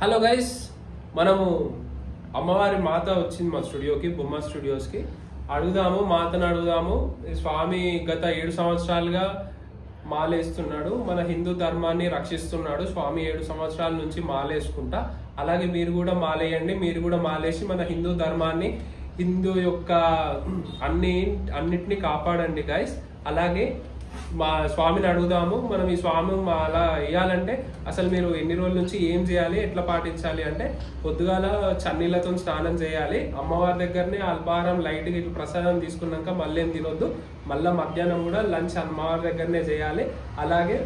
Hello guys, మనము అమ్మవారి మాత వచ్చింది మా స్టూడియోకి, బొమ్మ స్టూడియోస్కి. మాతను అడుగుదాము. స్వామి గత 7 సంవత్సరాలుగా మాలేస్తున్నాడు, మన హిందూ ధర్మాన్ని రక్షిస్తున్నాడు. స్వామి 7 సంవత్సరాల నుంచి మాలేసుకుంటా. అలాగే మీరు కూడా మాలేయండి, మీరు కూడా మాలేసి మన హిందూ ధర్మాన్ని, హిందూ యొక్క అన్నిటినీ కాపాడండి గైస్. అలాగే మా స్వామిని అడుగుదాము. మనం ఈ స్వామి అలా వేయాలంటే అసలు మీరు ఎన్ని రోజుల నుంచి ఏం చేయాలి, ఎట్లా పాటించాలి అంటే, పొద్దుగాల చన్నీళ్ళతో స్నానం చేయాలి. అమ్మవారి దగ్గరనే అల్పాహారం లైట్గా ఇట్లా ప్రసాదం తీసుకున్నాక మళ్ళీ ఏం తినొద్దు. మళ్ళీ మధ్యాహ్నం కూడా లంచ్ అమ్మవారి దగ్గరనే చేయాలి. అలాగే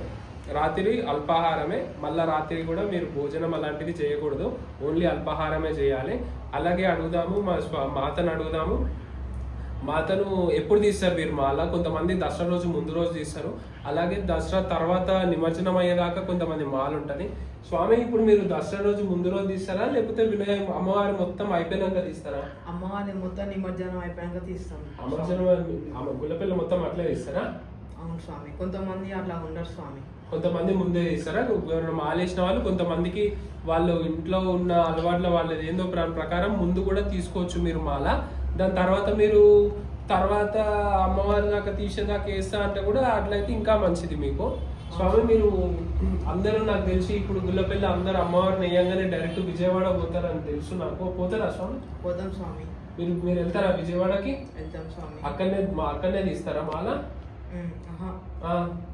రాత్రి అల్పాహారమే, మళ్ళీ రాత్రి కూడా మీరు భోజనం అలాంటివి చేయకూడదు, ఓన్లీ అల్పాహారమే చేయాలి. అలాగే అడుగుదాము, మాతను అడుగుదాము. మాతను ఎప్పుడు తీస్తారు మీరు మాల? కొంతమంది దసరా రోజు ముందు రోజు తీస్తారు, అలాగే దసరా తర్వాత నిమజ్జనం అయ్యేదాకా కొంతమంది మాల ఉంటుంది. స్వామి, ఇప్పుడు మీరు దసరా రోజు ముందు రోజు తీస్తారా, లేకపోతే అమ్మవారి మొత్తం అయిపోయినాక తీస్తారా? అమ్మవారి మొత్తం నిమజ్జనం అయిపోయాక తీస్తాం. గుల్లపిల్ల మొత్తం అట్లే తీస్తారా? అవును స్వామి, కొంతమంది అట్లా ఉండరు స్వామి. కొంతమంది ముందే తీస్తారా? మాలేసిన వాళ్ళు కొంతమందికి వాళ్ళు ఇంట్లో ఉన్న అలవాట్ల వాళ్ళది ఏందో ప్రకారం ముందు కూడా తీసుకోవచ్చు మీరు మాల. దాని తర్వాత మీరు అమ్మవారి దాకా తీసేదాకా వేస్తా అంటే కూడా అట్లయితే ఇంకా మంచిది మీకు. స్వామి, మీరు అందరూ నాకు తెలిసి ఇప్పుడు గుల్లపల్లి అందరు అమ్మవారిని వేయంగానే డైరెక్ట్ విజయవాడ పోతారని తెలుసు నాకు. పోతారా స్వామి? పోతాం స్వామి. మీరు వెళ్తారా విజయవాడకి? వెళ్తాం స్వామి. అక్కడనే తీస్తారా మాల?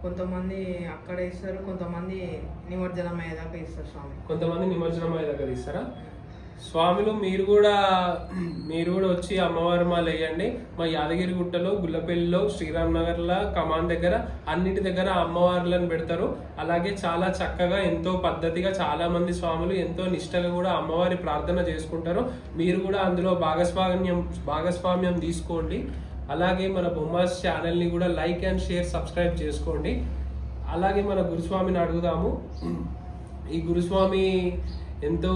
కొంతమంది అక్కడ ఇస్తారు, కొంతమంది నిమజ్జనం అయ్యేదాకా ఇస్తారు స్వామి. కొంతమంది నిమజ్జనం అయ్యేదాకా తీస్తారా? స్వామిలు మీరు కూడా వచ్చి అమ్మవారి మాల వేయండి. మా యాదగిరి గుట్టలో, గుల్లపల్లిలో, శ్రీరామ్ నగర్లో, కమాన్ దగ్గర అన్నిటి దగ్గర అమ్మవార్లను పెడతారు. అలాగే చాలా చక్కగా ఎంతో పద్ధతిగా చాలా మంది స్వాములు ఎంతో నిష్టగా కూడా అమ్మవారి ప్రార్థన చేసుకుంటారు. మీరు కూడా అందులో భాగస్వామ్యం తీసుకోండి. అలాగే మన బొమ్మాస్ ఛానల్ని కూడా లైక్ అండ్ షేర్, సబ్స్క్రైబ్ చేసుకోండి. అలాగే మన గురుస్వామిని అడుగుదాము. ఈ గురుస్వామి ఎంతో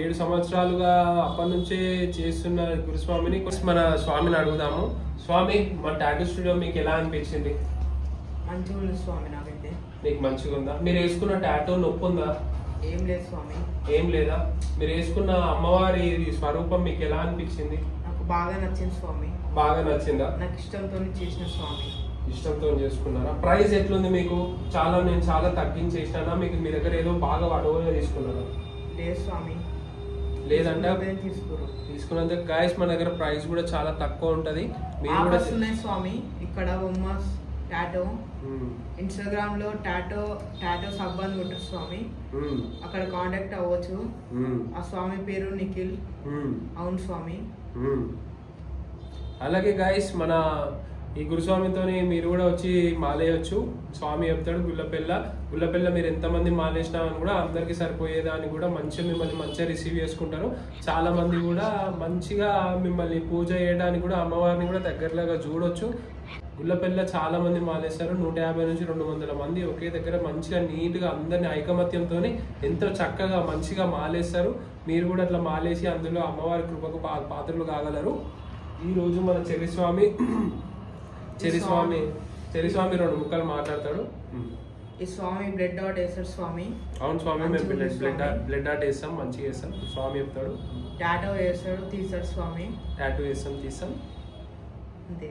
7 సంవత్సరాలుగా అప్పటి నుంచే చేస్తున్న గురుస్వామిని, మన స్వామిని అడుగుదాము. స్వామి, మన టాటూ స్టూడియో మీకు ఎలా అనిపించింది? మంచిగా ఉంది స్వామి. నాకైతే మీకు మంచిగా ఉందా? మీరు వేసుకున్న టాటూ నొప్పి ఉందా? ఏం లేదు స్వామి. ఏం లేదా? మీరు వేసుకున్న అమ్మవారి స్వరూపం మీకు ఎలా అనిపించింది? నాకు బాగా నచ్చింది స్వామి. బాగా నచ్చిందా? నాకు ఇష్టంతో చేసిన స్వామి. ఇష్టంతో చేసుకున్నారా? ప్రైస్ ఎట్లుంది మీకు? నేను చాలా తగ్గించేసినా మీకు? మీ దగ్గర ఏదో బాగా అడవుగా తీసుకున్నారా? లేదు స్వామి. లేదంటే తీసుకున్నంత గాయస్, మన దగ్గర ప్రైస్ కూడా చాలా తక్కువ ఉంటది. మీరు కూడా స్వామి. ఇక్కడ బొమ్మాస్ టాటో ఇన్స్టాగ్రామ్ లో టాటో సబ్ అని ఉంటుంది స్వామి. అక్కడ కాంటాక్ట్ అవ్వచ్చు. ఆ స్వామి పేరు నిఖిల్. అవును స్వామి. అలాగే గాయస్, మన ఈ గురుస్వామితో మీరు కూడా వచ్చి మాలేయచ్చు. స్వామి చెప్తాడు గుల్లపెల్ల మీరు ఎంతమంది మాలేసినా అని కూడా అందరికి సరిపోయేదాన్ని కూడా మిమ్మల్ని మంచిగా రిసీవ్ చేసుకుంటారు. చాలా మంది కూడా మంచిగా మిమ్మల్ని పూజ చేయడానికి కూడా అమ్మవారిని కూడా దగ్గరలాగా చూడొచ్చు. గుల్లపెల్ల చాలా మంది మాలేస్తారు. 150 నుంచి 200 మంది ఒకే దగ్గర మంచిగా నీట్గా అందరిని ఐకమత్యంతో ఎంతో చక్కగా మంచిగా మాలేస్తారు. మీరు కూడా అట్లా మాలేసి అందులో అమ్మవారి కృపకు పాత్రలు కాగలరు. ఈ రోజు మన చెరిస్వామి 2 ముక్కలు మాట్లాడతాడు. ఈ స్వామి బ్లడ్ డాట్ వేస్తాడు స్వామి. అవును స్వామి, మేము బ్లడ్ డాట్ వేస్తాం, మంచిగా వేస్తాం. స్వామి చెప్తాడు. టాటో వేస్తాడు, తీస్తాడు స్వామి. టాటూ వేస్తాం, తీస్తాం, అంతే.